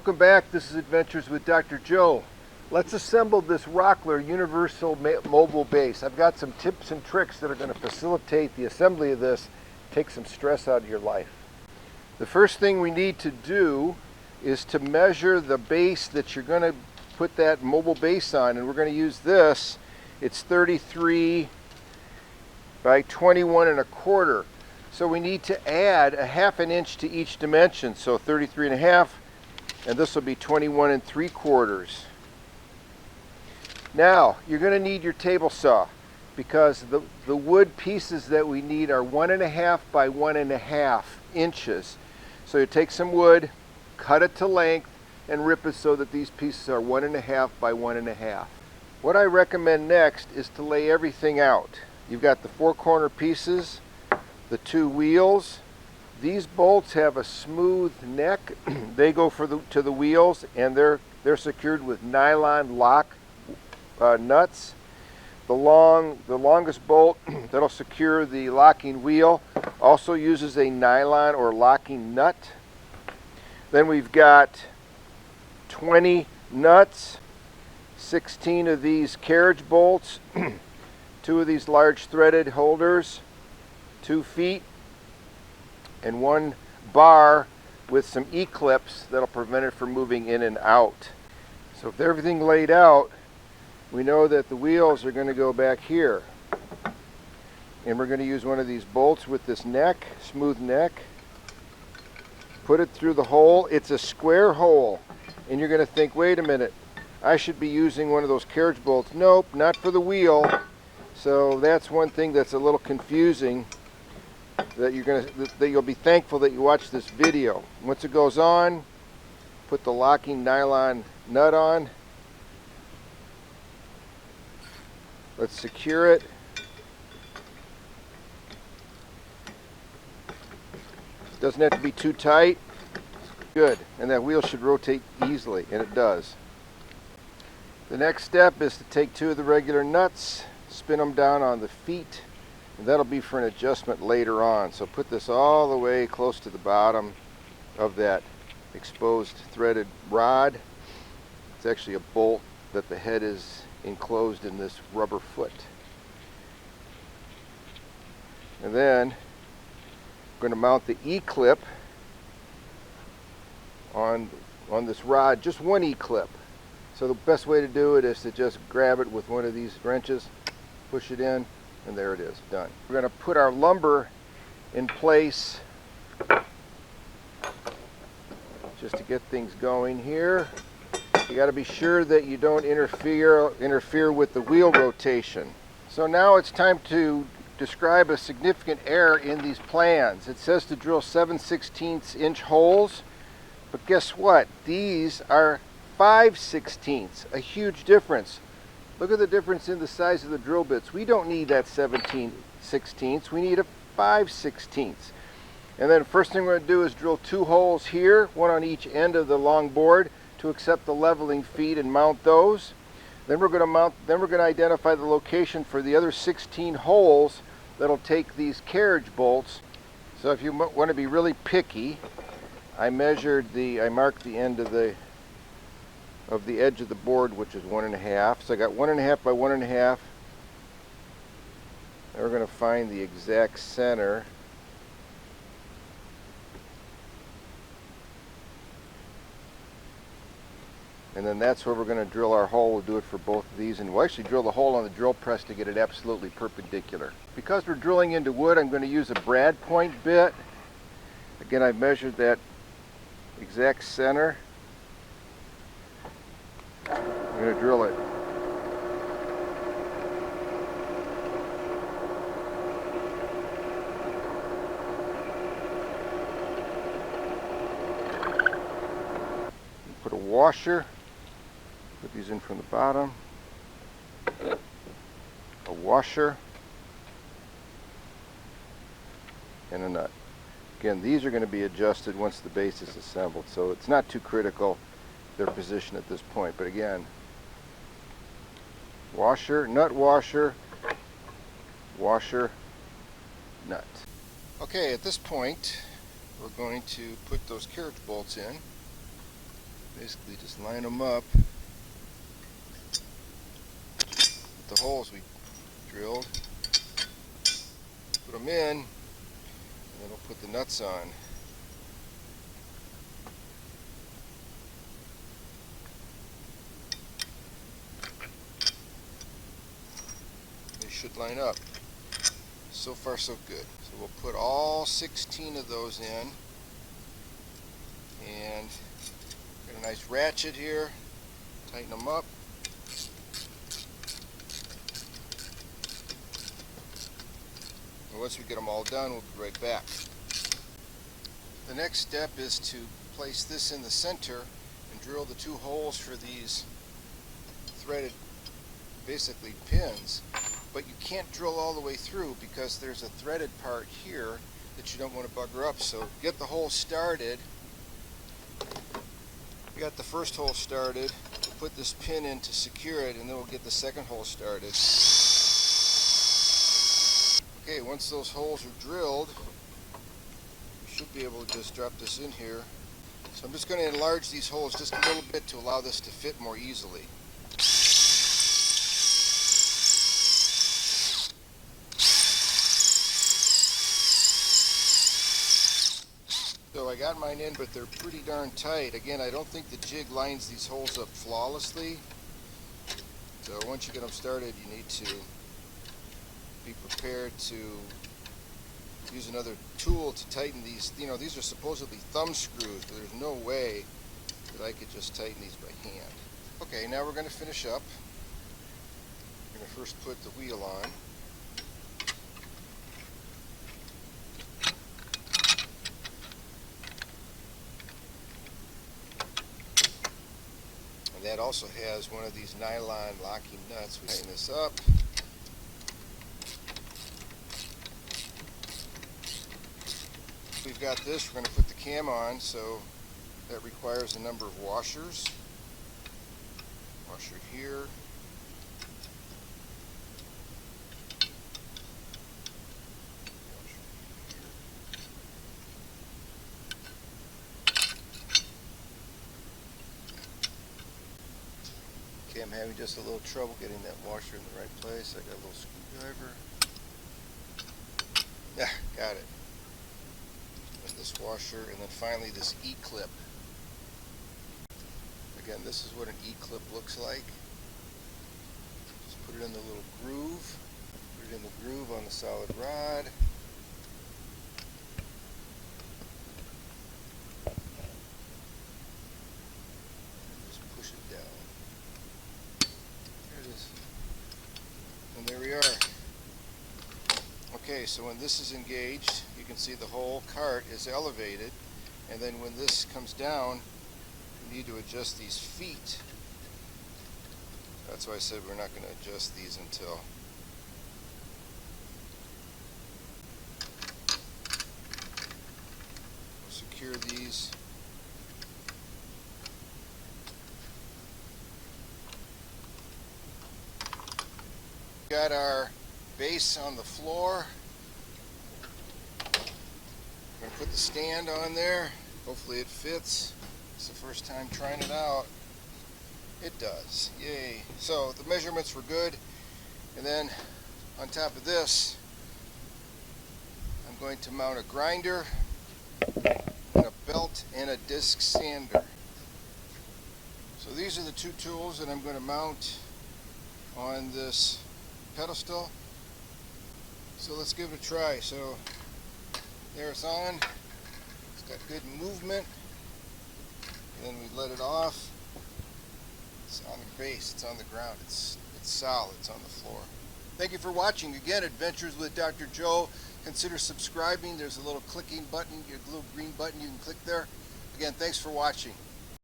Welcome back. This is Adventures with Dr. Joe. Let's assemble this Rockler universal mobile base. I've got some tips and tricks that are going to facilitate the assembly of this, take some stress out of your life. The first thing we need to do is to measure the base that you're going to put that mobile base on, and we're going to use this. It's 33 by 21 1/4. So we need to add a 1/2 inch to each dimension. So 33 1/2, and this will be 21 3/4. Now, you're going to need your table saw because the wood pieces that we need are 1 1/2 by 1 1/2 inches. So you take some wood, cut it to length, and rip it so that these pieces are 1 1/2 by 1 1/2. What I recommend next is to lay everything out. You've got the 4 corner pieces, the 2 wheels. These bolts have a smooth neck. They go to the wheels, and they're secured with nylon lock nuts. The longest bolt that'll secure the locking wheel also uses a nylon or locking nut. Then we've got 20 nuts, 16 of these carriage bolts, 2 of these large threaded holders, 2 feet, and 1 bar with some E-clips that'll prevent it from moving in and out. So with everything laid out, we know that the wheels are going to go back here. And we're going to use one of these bolts with this neck, smooth neck. Put it through the hole. It's a square hole. And you're going to think, wait a minute, I should be using one of those carriage bolts. Nope, not for the wheel. So that's one thing that's a little confusing, that you'll be thankful that you watched this video. Once it goes on, put the locking nylon nut on. Let's secure it. Doesn't have to be too tight. Good. And that wheel should rotate easily, and it does. The next step is to take 2 of the regular nuts, spin them down on the feet, and that'll be for an adjustment later on. So put this all the way close to the bottom of that exposed threaded rod. It's actually a bolt that the head is enclosed in this rubber foot. And then we're going to mount the E-clip on this rod, just 1 E-clip. So the best way to do it is to just grab it with one of these wrenches, push it in, and there it is, done. We're going to put our lumber in place just to get things going here. You got to be sure that you don't interfere with the wheel rotation. So now it's time to describe a significant error in these plans. It says to drill 7/16 inch holes, but guess what? These are 5/16, a huge difference. Look at the difference in the size of the drill bits. We don't need that 17/16, we need a 5/16. And then first thing we're going to do is drill 2 holes here, 1 on each end of the long board, to accept the leveling feet and mount those. Then we're going to identify the location for the other 16 holes that'll take these carriage bolts. So if you want to be really picky, I marked the end of the edge of the board, which is 1 1/2. So I got 1 1/2 by 1 1/2. And we're going to find the exact center. And then that's where we're going to drill our hole. We'll do it for both of these, and we'll actually drill the hole on the drill press to get it absolutely perpendicular. Because we're drilling into wood, I'm going to use a brad point bit. Again, I've measured that exact center. I'm going to drill it. Put a washer. Put these in from the bottom. A washer. And a nut. Again, these are going to be adjusted once the base is assembled, so it's not too critical their position at this point. But again, washer, nut washer, washer, nut. Okay, at this point, we're going to put those carriage bolts in. Basically just line them up with the holes we drilled, put them in, and then we'll put the nuts on. They should line up. So far so good. So we'll put all 16 of those in, and got a nice ratchet here, tighten them up. And once we get them all done, we'll be right back. The next step is to place this in the center and drill the 2 holes for these threaded, basically pins. But you can't drill all the way through because there's a threaded part here that you don't want to bugger up. So get the hole started. We got the first hole started. We'll put this pin in to secure it, and then we'll get the second hole started. Okay, once those holes are drilled, you should be able to just drop this in here. So I'm just going to enlarge these holes just a little bit to allow this to fit more easily. So I got mine in, but they're pretty darn tight. Again, I don't think the jig lines these holes up flawlessly. So once you get them started, you need to be prepared to use another tool to tighten these. You know, these are supposedly thumb screws, but there's no way that I could just tighten these by hand. Okay, now we're going to finish up. We're going to first put the wheel on. And that also has one of these nylon locking nuts. We tighten this up. We've got this, we're going to put the cam on, so that requires a number of washers. Washer here. Okay, I'm having just a little trouble getting that washer in the right place. I got a little screwdriver. Yeah, got it. And this washer, and then finally this E-clip. Again, this is what an E-clip looks like. Just put it in the little groove. Put it in the groove on the solid rod. There we are. Okay, so when this is engaged, you can see the whole cart is elevated, and then when this comes down, you need to adjust these feet. That's why I said we're not going to adjust these until we'll secure these. Got our base on the floor. I'm going to put the stand on there. Hopefully it fits. It's the first time trying it out. It does. Yay. So the measurements were good. And then on top of this, I'm going to mount a grinder, and a belt, and a disc sander. So these are the 2 tools that I'm going to mount on this pedestal. So let's give it a try. So there it's on. It's got good movement. And then we let it off. It's on the base. It's on the ground. It's solid. It's on the floor. Thank you for watching. Again, Adventures with Dr. Joe. Consider subscribing. There's a little clicking button, your little green button you can click there. Again, thanks for watching.